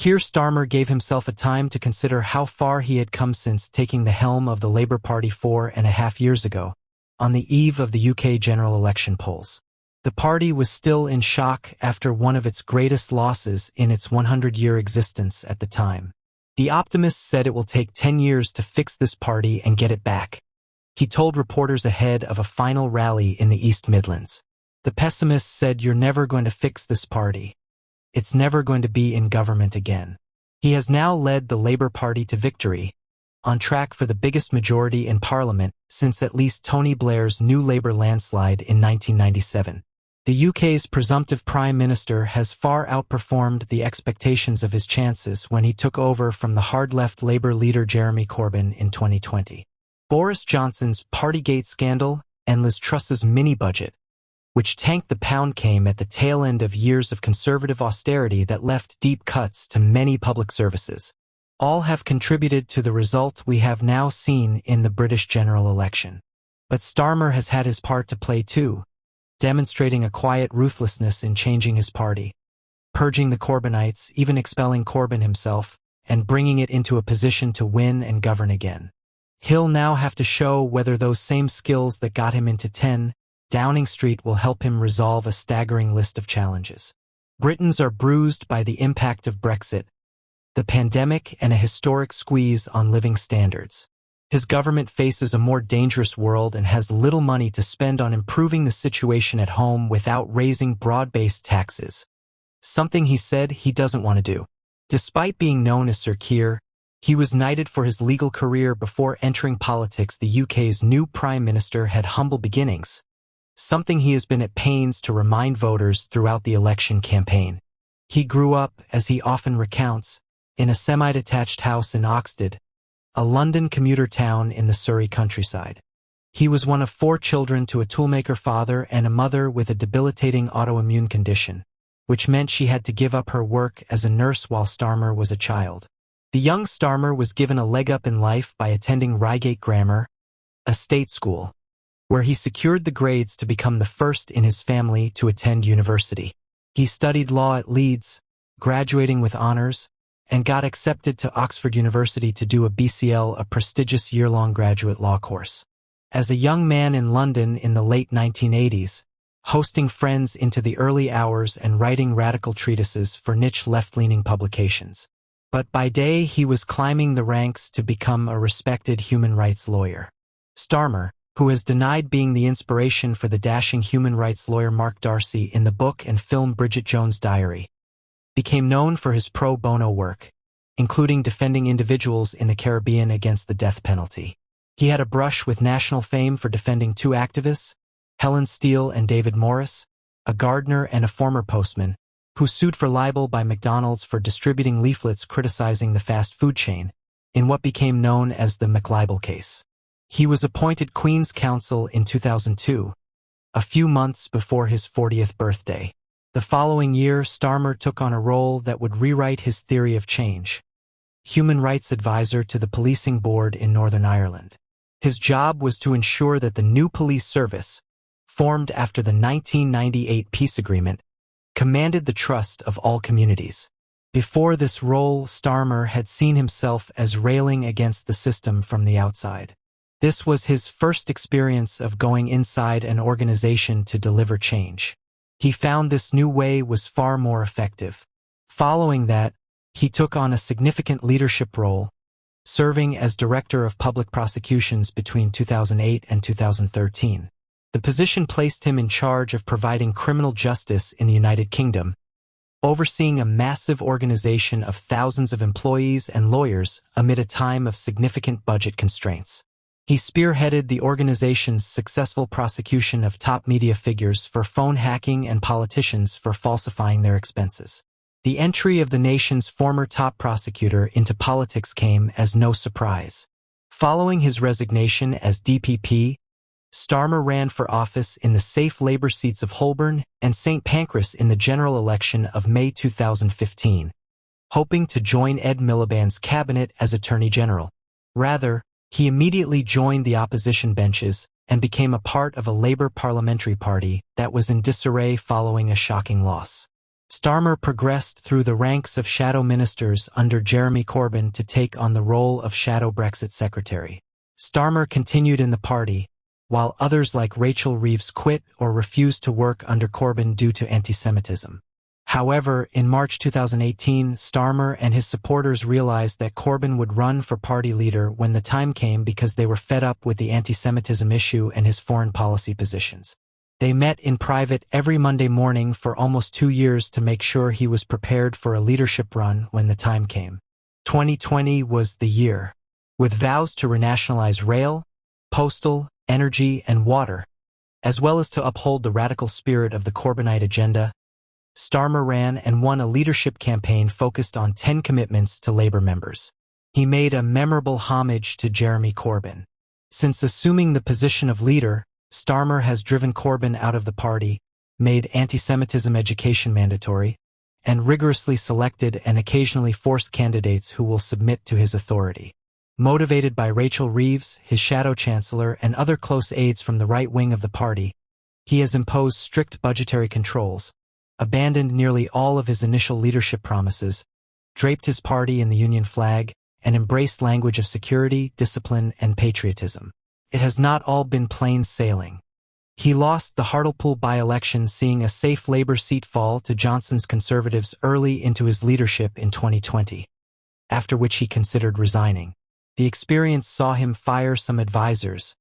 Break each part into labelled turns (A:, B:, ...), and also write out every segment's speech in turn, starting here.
A: Keir Starmer gave himself a time to consider how far he had come since taking the helm of the Labour Party 4.5 years ago, on the eve of the UK general election polls. The party was still in shock after one of its greatest losses in its 100-year existence at the time. The optimist said it will take 10 years to fix this party and get it back. He told reporters ahead of a final rally in the East Midlands. The pessimist said, "You're never going to fix this party. It's never going to be in government again." He has now led the Labour Party to victory, on track for the biggest majority in Parliament since at least Tony Blair's New Labour landslide in 1997. The UK's presumptive Prime Minister has far outperformed the expectations of his chances when he took over from the hard-left Labour leader Jeremy Corbyn in 2020. Boris Johnson's Partygate scandal and Liz Truss's mini-budget, which tanked the pound, came at the tail end of years of conservative austerity that left deep cuts to many public services. All have contributed to the result we have now seen in the British general election. But Starmer has had his part to play too, demonstrating a quiet ruthlessness in changing his party, purging the Corbynites, even expelling Corbyn himself, and bringing it into a position to win and govern again. He'll now have to show whether those same skills that got him into 10 Downing Street will help him resolve a staggering list of challenges. Britons are bruised by the impact of Brexit, the pandemic, and a historic squeeze on living standards. His government faces a more dangerous world and has little money to spend on improving the situation at home without raising broad-based taxes, something he said he doesn't want to do. Despite being known as Sir Keir, he was knighted for his legal career before entering politics. The UK's new Prime Minister had humble beginnings, something he has been at pains to remind voters throughout the election campaign. He grew up, as he often recounts, in a semi-detached house in Oxted, a London commuter town in the Surrey countryside. He was one of 4 children to a toolmaker father and a mother with a debilitating autoimmune condition, which meant she had to give up her work as a nurse while Starmer was a child. The young Starmer was given a leg up in life by attending Reigate Grammar, a state school, where he secured the grades to become the first in his family to attend university. He studied law at Leeds, graduating with honors, and got accepted to Oxford University to do a BCL, a prestigious year-long graduate law course. As a young man in London in the late 1980s, hosting friends into the early hours and writing radical treatises for niche left-leaning publications. But by day he was climbing the ranks to become a respected human rights lawyer. Starmer, who has denied being the inspiration for the dashing human rights lawyer Mark Darcy in the book and film Bridget Jones' Diary, became known for his pro bono work, including defending individuals in the Caribbean against the death penalty. He had a brush with national fame for defending 2 activists, Helen Steele and David Morris, a gardener and a former postman, who sued for libel by McDonald's for distributing leaflets criticizing the fast food chain, in what became known as the McLibel case. He was appointed Queen's Counsel in 2002, a few months before his 40th birthday. The following year, Starmer took on a role that would rewrite his theory of change: human rights advisor to the policing board in Northern Ireland. His job was to ensure that the new police service, formed after the 1998 peace agreement, commanded the trust of all communities. Before this role, Starmer had seen himself as railing against the system from the outside. This was his first experience of going inside an organization to deliver change. He found this new way was far more effective. Following that, he took on a significant leadership role, serving as Director of Public Prosecutions between 2008 and 2013. The position placed him in charge of providing criminal justice in the United Kingdom, overseeing a massive organization of thousands of employees and lawyers amid a time of significant budget constraints. He spearheaded the organization's successful prosecution of top media figures for phone hacking and politicians for falsifying their expenses. The entry of the nation's former top prosecutor into politics came as no surprise. Following his resignation as DPP, Starmer ran for office in the safe Labour seats of Holborn and St. Pancras in the general election of May 2015, hoping to join Ed Miliband's cabinet as Attorney General. Rather, he immediately joined the opposition benches and became a part of a Labour parliamentary party that was in disarray following a shocking loss. Starmer progressed through the ranks of shadow ministers under Jeremy Corbyn to take on the role of shadow Brexit secretary. Starmer continued in the party, while others like Rachel Reeves quit or refused to work under Corbyn due to anti-Semitism. However, in March 2018, Starmer and his supporters realized that Corbyn would run for party leader when the time came because they were fed up with the anti-Semitism issue and his foreign policy positions. They met in private every Monday morning for almost 2 years to make sure he was prepared for a leadership run when the time came. 2020 was the year. With vows to renationalize rail, postal, energy, and water, as well as to uphold the radical spirit of the Corbynite agenda, Starmer ran and won a leadership campaign focused on 10 commitments to Labour members. He made a memorable homage to Jeremy Corbyn. Since assuming the position of leader, Starmer has driven Corbyn out of the party, made anti-Semitism education mandatory, and rigorously selected and occasionally forced candidates who will submit to his authority. Motivated by Rachel Reeves, his shadow chancellor, and other close aides from the right wing of the party, he has imposed strict budgetary controls, abandoned nearly all of his initial leadership promises, draped his party in the Union flag, and embraced language of security, discipline, and patriotism. It has not all been plain sailing. He lost the Hartlepool by-election, seeing a safe Labour seat fall to Johnson's Conservatives early into his leadership in 2020, after which he considered resigning. The experience saw him fire some advisors,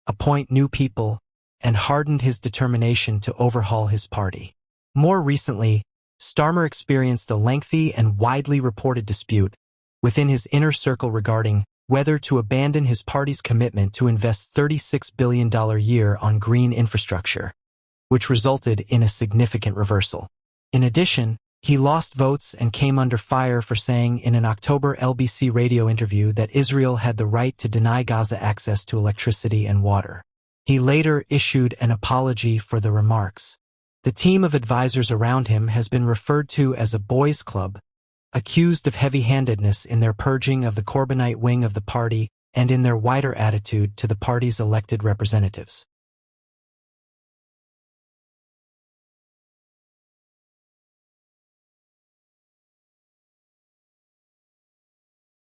A: appoint new people, and hardened his determination to overhaul his party. More recently, Starmer experienced a lengthy and widely reported dispute within his inner circle regarding whether to abandon his party's commitment to invest $36 billion a year on green infrastructure, which resulted in a significant reversal. In addition, he lost votes and came under fire for saying in an October LBC radio interview that Israel had the right to deny Gaza access to electricity and water. He later issued an apology for the remarks. The team of advisors around him has been referred to as a boys' club, accused of heavy-handedness in their purging of the Corbynite wing of the party and in their wider attitude to the party's elected representatives.